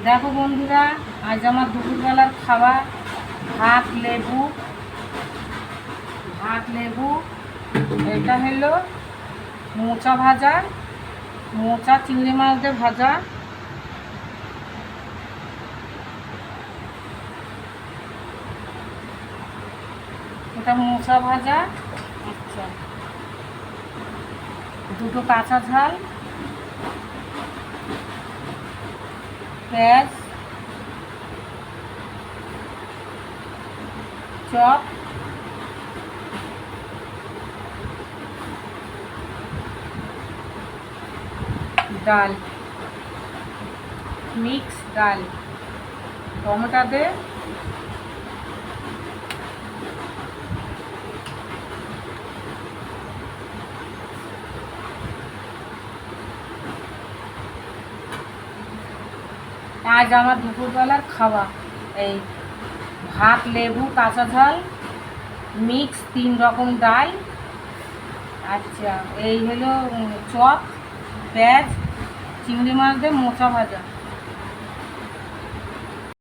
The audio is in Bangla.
দেখো বন্ধুরা, আজ আমার দুপুরবেলার খাবার ভাত লেবু। এটা হলো মোচা ভাজা, মোচা চিংড়ি মাছ দিয়ে ভাজা। এটা মোচা ভাজা। আচ্ছা, দুটো কাঁচা ঝাল, পেঁয়াজ, চপ, ডাল, মিক্স ডাল, টমেটো দে। আজ আমার দুপুরবেলার খাওয়া এই ভাত, লেবু, কাঁচা ঝাল, মিক্স 3 রকম ডাল। আচ্ছা, এই হলো চপ, পেঁয়াজ, চিংড়ি মাছ দিয়ে মোচা ভাজা।